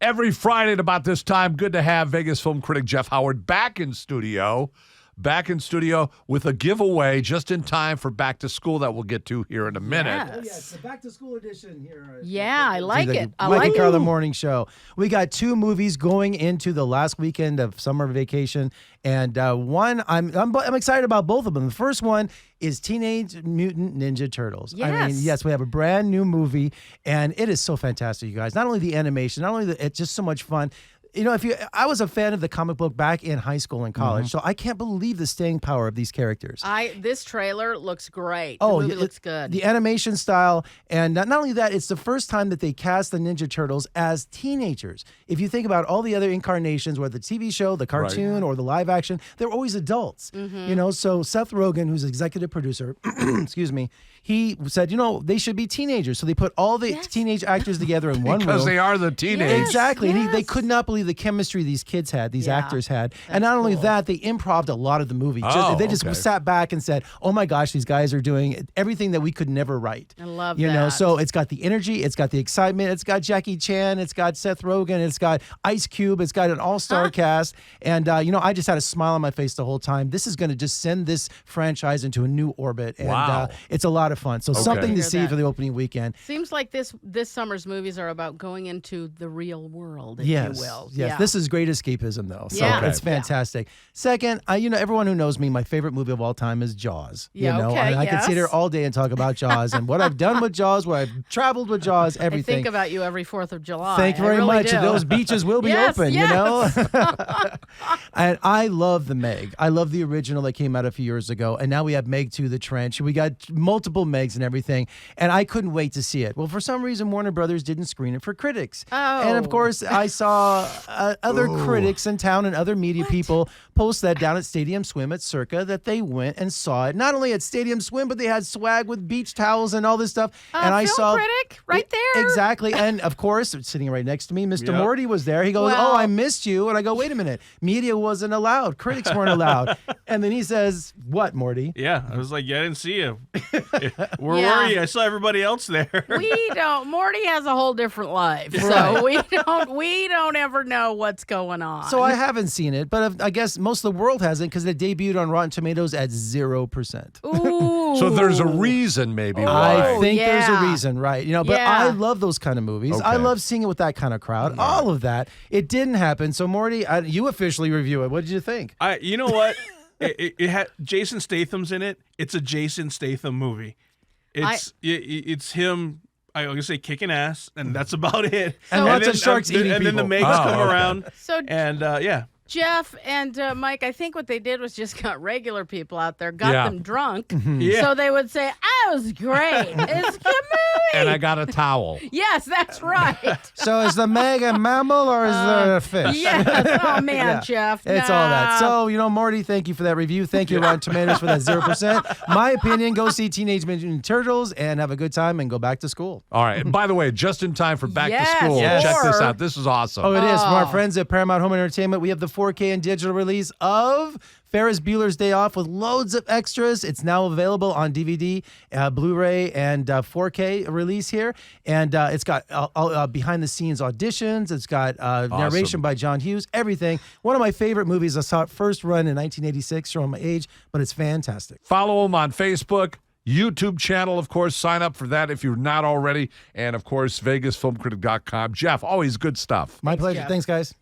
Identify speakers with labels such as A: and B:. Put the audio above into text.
A: Every Friday at about this time, good to have Vegas film critic Jeff Howard back in studio. Back in studio with a giveaway just in time for back to school that we'll get to here in a minute.
B: Yes.
C: Oh, yeah, it's the back to school edition here.
B: Yeah, I like it. I
C: Mike
B: like
C: and
B: it.
C: Carla morning show. We got 2 movies going into the last weekend of summer vacation, and one I'm excited about both of them. The first one is Teenage Mutant Ninja Turtles.
B: Yes.
C: I mean, yes, we have a brand new movie, and it is so fantastic, you guys. Not only the animation, not only it's just so much fun. You know, I was a fan of the comic book back in high school and college, so I can't believe the staying power of these characters.
B: This trailer looks great.
C: Oh,
B: the movie looks good.
C: The animation style, and not only that, it's the first time that they cast the Ninja Turtles as teenagers. If you think about all the other incarnations, whether the TV show, the cartoon, or the live action, they're always adults. You know, so Seth Rogen, who's executive producer, excuse me, he said, you know, they should be teenagers. So they put all the teenage actors together in one room.
A: Because they are the teenagers.
C: Exactly. And they could not believe the chemistry these kids had, these actors had. And not only that, they improv'd a lot of the movie. They just sat back and said, oh my gosh, these guys are doing everything that we could never write.
B: I love
C: You
B: that.
C: know, so it's got the energy, it's got the excitement, it's got Jackie Chan, it's got Seth Rogen, it's got Ice Cube, it's got an all-star cast. And, you know, I just had a smile on my face the whole time. This is going to just send this franchise into a new orbit. And it's a lot of fun. So something to see for the opening weekend.
B: Seems like this summer's movies are about going into the real world, if
C: Yes,
B: you will.
C: yes.
B: Yeah.
C: This is great escapism, though. So
B: Yeah.
C: it's fantastic. Second, you know, everyone who knows me, my favorite movie of all time is Jaws.
B: Yeah,
C: you know,
B: okay,
C: I could sit here all day and talk about Jaws and what I've done with Jaws, where I've traveled with Jaws,
B: I
C: everything.
B: think about you every 4th of July.
C: Thank you
B: I
C: very
B: really
C: much.
B: do.
C: Those beaches will be open,
B: yes.
C: you know? And I love the Meg. I love the original that came out a few years ago. And now we have Meg 2, The Trench. We got multiple Megs and everything. And I couldn't wait to see it. Well, for some reason, Warner Brothers didn't screen it for critics.
B: Oh.
C: And of course, I saw other critics in town and other media people post that down at Stadium Swim at Circa that they went and saw it. Not only at Stadium Swim, but they had swag with beach towels and all this stuff. And I
B: film
C: saw
B: critic right there.
C: Exactly. And of course, sitting right next to me, Mr. Morty was there. He goes,
B: Well-
C: oh, I missed you. And I go, wait a minute. Media wasn't allowed. Critics weren't allowed. And then he says, what, Morty?
D: Yeah, I was like, yeah, I didn't see you. Where were you? I saw everybody else there.
B: We don't. Morty has a whole different life, so we don't ever know what's going on.
C: So I haven't seen it, but I guess most of the world hasn't because it debuted on Rotten Tomatoes at 0%.
B: Ooh.
A: So there's a reason maybe
C: I
A: why.
C: think there's a
B: yeah.
C: reason, right? You know, but I love those kind of movies. I
A: Okay.
C: love seeing it with that kind of crowd. All of that. It didn't happen. So Morty, you officially review it. What did you think?
D: You know what? It had Jason Statham's in it. It's a Jason Statham movie. It's him. I'm gonna say kicking ass, and that's about it.
C: And lots of sharks eating
D: and then the
C: people.
D: Megs come around.
B: So
D: and yeah.
B: Jeff and Mike, I think what they did was just got regular people out there, got
A: Yeah.
B: them drunk,
D: Yeah.
B: so they would say, "Oh, it was great. It's a good movie."
A: And I got a towel.
B: Yes, that's right.
C: So is the Meg a mammal or is there a fish?
B: Yes. Oh man,
C: Yeah.
B: Jeff.
C: It's all that.
B: no.
C: So, you know, Morty, thank you for that review. Thank you, Rotten Tomatoes, for that 0%. My opinion, go see Teenage Mutant Ninja Turtles and have a good time and go back to school.
A: All right. And by the way, just in time for back
B: Yes,
A: to school.
C: yes.
A: Check this
B: Or-
A: out. This is awesome.
C: Oh, it is. From our
B: Oh.
C: friends at Paramount Home Entertainment, we have the 4K and digital release of Ferris Bueller's Day Off with loads of extras. It's now available on DVD, Blu-ray, and 4K release here. And it's got behind-the-scenes auditions. It's got narration by John Hughes, everything. One of my favorite movies. I saw it first run in 1986, showing my age, but it's fantastic.
A: Follow them on Facebook, YouTube channel, of course. Sign up for that if you're not already. And, of course, VegasFilmCritic.com. Jeff, always good stuff.
C: My pleasure.
B: Jeff.
C: Thanks, guys.